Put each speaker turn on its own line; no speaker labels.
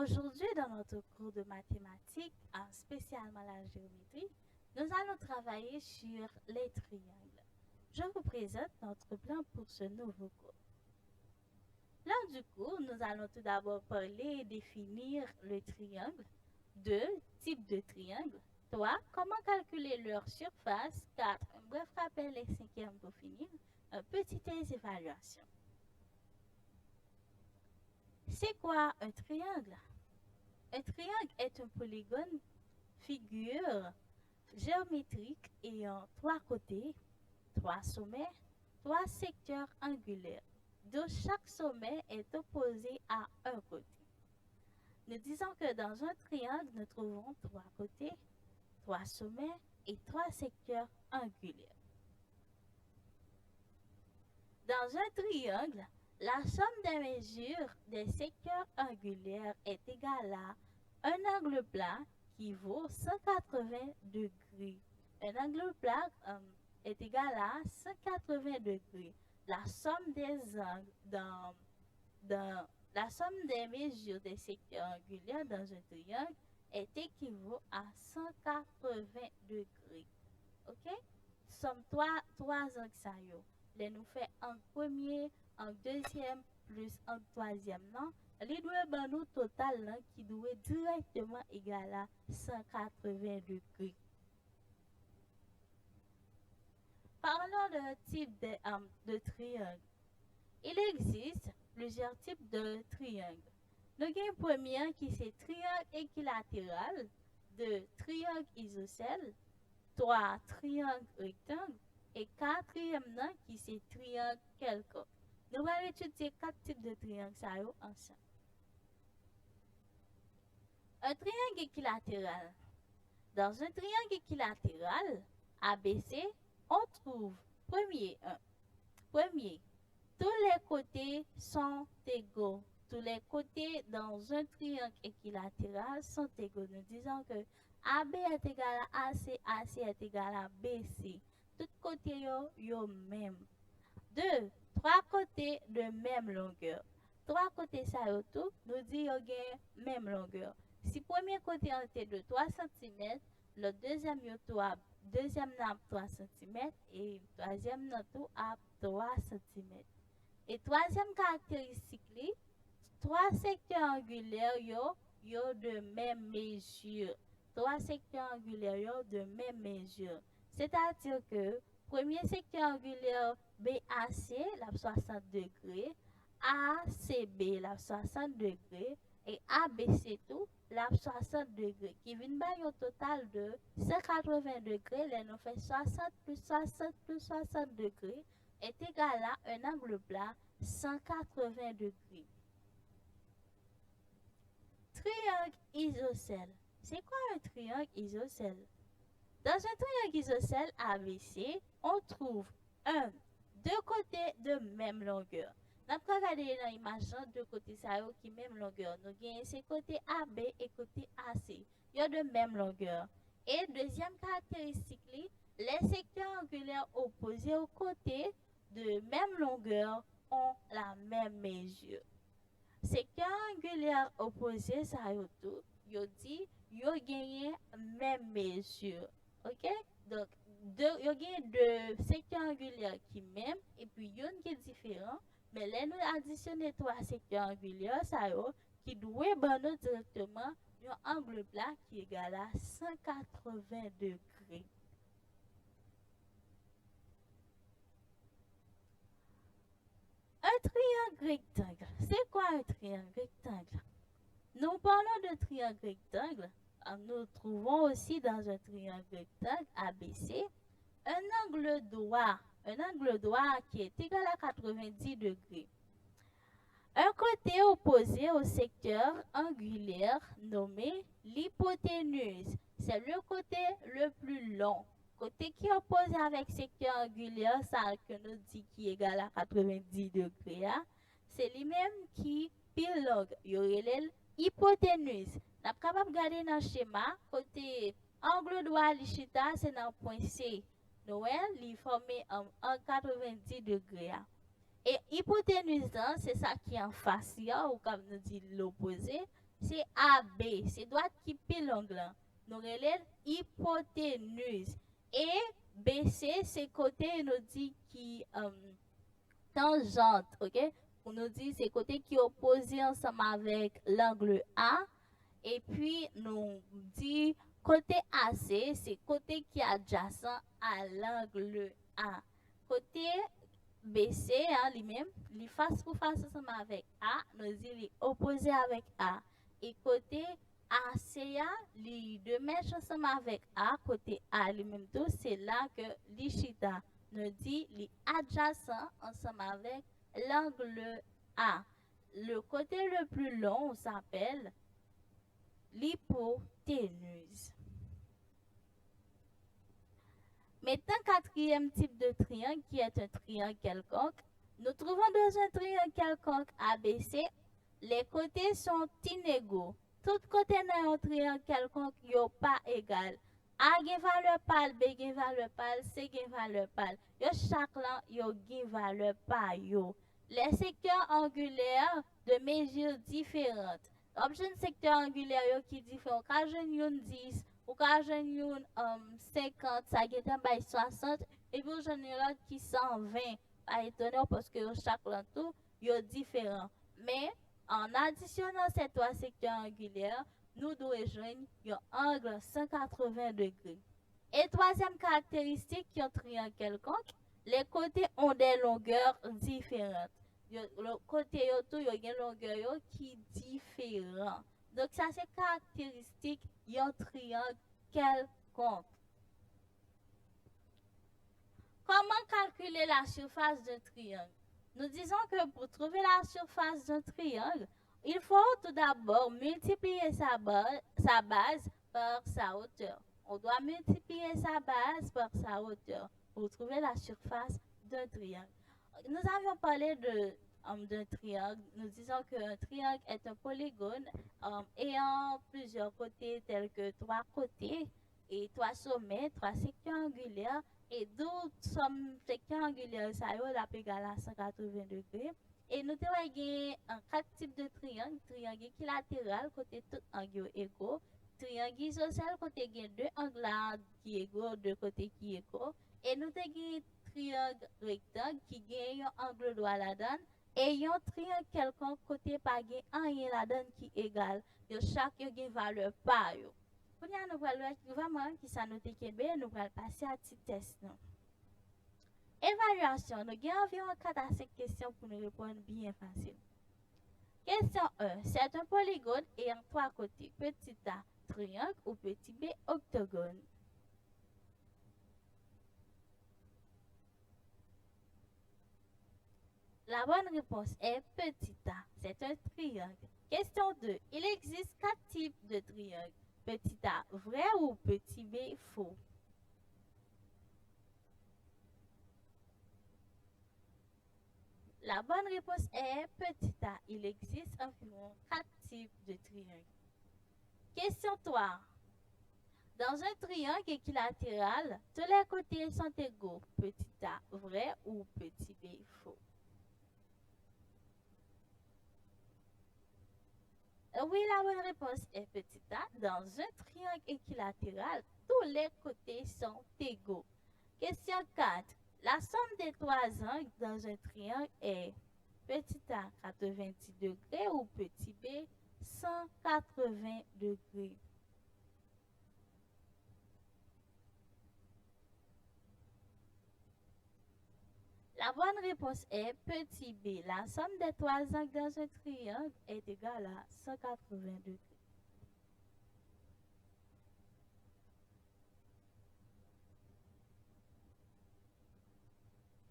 Aujourd'hui, dans notre cours de mathématiques, spécialement la géométrie, nous allons travailler sur les triangles. Je vous présente notre plan pour ce nouveau cours. Lors du cours, nous allons tout d'abord parler et définir le triangle, 2 types de triangles, 3 comment calculer leur surface, 4 un bref rappel et 5e pour finir, une petite évaluation. C'est quoi un triangle? Un triangle est un polygone figure géométrique ayant 3 côtés, 3 sommets, 3 secteurs angulaires, dont chaque sommet est opposé à un côté. Nous disons que dans un triangle, nous trouvons 3 côtés, 3 sommets et 3 secteurs angulaires. Dans un triangle, la somme des mesures des secteurs angulaires est égale à un angle plat qui vaut 180 degrés. Un angle plat est égal à 180 degrés. La somme des angles la somme des mesures des secteurs angulaires dans un triangle est équivaut à 180 degrés. OK? Somme 3 angles ça yo. Les nous fait en premier, en deuxième, plus en troisième, non? Les doit nous total là, qui doit directement égal à 180 degrés. Parlons d'un type de triangle. Il existe plusieurs types de triangles. Nous avons un premier qui c'est triangle équilatéral, 2 triangle isocèle, 3 triangle rectangle et 4e qui c'est triangle quelconque. Nous allons étudier 4 types de triangles ça ensemble. Un triangle équilatéral. Dans un triangle équilatéral ABC, on trouve premier, tous les côtés sont égaux. Tous les côtés dans un triangle équilatéral sont égaux. Nous disons que AB est égal à AC, AC est égal à BC. Tous côtés yo même. 2. 3 côtés de même longueur. 3 côtés ça yo tout, nous disons yo même longueur. Si premier côté était de 3 cm, le deuxième n'a 3 cm et troisième n'a tout à 3 cm. Et troisième caractéristique, 3 secteurs angulaires yo de même mesure. 3 secteurs angulaires yo de même mesure. C'est-à-dire que premier secteur angulaire BAC, la 60 degrés, ACB, la 60 degrés, et ABC tout, la 60 degrés, qui vient au total de 180 degrés, là nous fait 60 plus 60 plus 60 degrés, est égal à un angle plat 180 degrés. Triangle isocèle. C'est quoi un triangle isocèle? Dans un triangle isocèle ABC, on trouve deux côtés de même longueur. Nous avons regardé dans l'image deux côtés qui même longueur. Nous avons ces côtés AB et côté AC. Ils ont de même longueur. Et deuxième caractéristique, les secteurs angulaires opposés aux côtés de même longueur ont la même mesure. Secteurs angulaires opposés, ça y tout, yo dit, yo gagné même mesure. OK? Donc, yo gagné deux secteurs angulaires qui même, et puis yon qui est différent, mais là nous additionner 3 secteurs angulaires, ça yo, qui doit nous directement un angle plat qui est égal à 180 degrés. Un triangle rectangle. C'est quoi un triangle rectangle? Nous parlons de triangle rectangle. Nous trouvons aussi dans un triangle rectangle ABC un angle droit. Un angle droit qui est égal à 90 degrés. Un côté opposé au secteur angulaire nommé l'hypoténuse. C'est le côté le plus long. Côté qui oppose avec secteur angulaire, ça que nous dit qui est égal à 90 degrés, c'est lui-même qui pile long. Il y aurait l'hypoténuse. Nous sommes capables de regarder dans le schéma, côté angle droit lichita, c'est dans le point C. Nous il formé en 90 degrés. Et hypoténuse, c'est ça qui est en face, ou comme nous dit l'opposé. c'est AB, c'est droite qui pile l'angle. Nous relève hypoténuse. Et BC, c'est côté, nous dit qui tangente, ok? On nous dit c'est côté qui est opposé ensemble avec l'angle A. Et puis, nous dit côté AC, c'est côté qui est adjacent à l'angle A. Côté BC, hein, lui-même, il face pour face ensemble avec A, nous dit il est opposé avec A. Et côté ACA, les deux mèches ensemble avec A, côté A lui-même tout, c'est là que l'Ichita nous dit les adjacent ensemble avec l'angle A. Le côté le plus long s'appelle l'hypoténuse. Maintenant, quatrième type de triangle qui est un triangle quelconque. Nous trouvons dans un triangle quelconque ABC, les côtés sont inégaux. Tout côté dans un triangle quelconque n'est pas égal. A gen valeur pâle, B gen valeur pâle, C gen valeur pâle. Yo chaque lan yo gen valeur pa yo. Les secteurs angulaires de mesures différentes. Option secteur angulaire yo qui différent. Ka jen yon 10 ou ka jen yon 50, ça gen bay 60 et puis jen yon qui 120. Pas étonnant parce que chaque lan tout yo différent. Mais en additionnant ces trois secteurs angulaires, nous devons joindre un angle 180 degrés. Et troisième caractéristique qui est un triangle quelconque, les côtés ont des longueurs différentes. Le côté tout, il y a une longueur qui est différente. Donc ça c'est caractéristique d'un triangle quelconque. Comment calculer la surface d'un triangle? Nous disons que pour trouver la surface d'un triangle, il faut tout d'abord multiplier sa base par sa hauteur. On doit multiplier sa base par sa hauteur pour trouver la surface d'un triangle. Nous avions parlé d'un triangle. Nous disons qu'un triangle est un polygone ayant plusieurs côtés tels que 3 côtés et 3 sommets, 3 secteurs angulaires. Et d'où somme secteur angulaire, ça y est égal à 180 degrés. Et nous avons 4 types de triangles. Triangle équilatéral, côté tout angle égaux. Triangle isocèle, côté gain 2 angles qui égaux, 2 côtés qui égaux. Et nous avons triangle rectangle qui gagne un angle droit là-dedans. Et un triangle quelconque côté pas gain un là-dedans qui égal. Chaque gain valeur par yo. Pour nous allons vraiment qui ça noté Québec, nous allons passer à petit test. Évaluation, nous avons environ 4 à 5 questions pour nous répondre bien facile. Question 1. C'est un polygone ayant 3 côtés. Petit a, triangle ou petit b, octogone. La bonne réponse est petit a. C'est un triangle. Question 2. Il existe 4 types de triangles. Petit a, vrai ou petit b, faux? La bonne réponse est petit a. Il existe environ 4 types de triangles. Question 3. Dans un triangle équilatéral, tous les côtés sont égaux. Petit a, vrai ou petit b, faux? Oui, la bonne réponse est petit a. Dans un triangle équilatéral, tous les côtés sont égaux. Question 4. La somme des 3 angles dans un triangle est petit a 90 degrés ou petit b 180 degrés. La bonne réponse est petit b. La somme des 3 angles dans un triangle est égale à 180 degrés.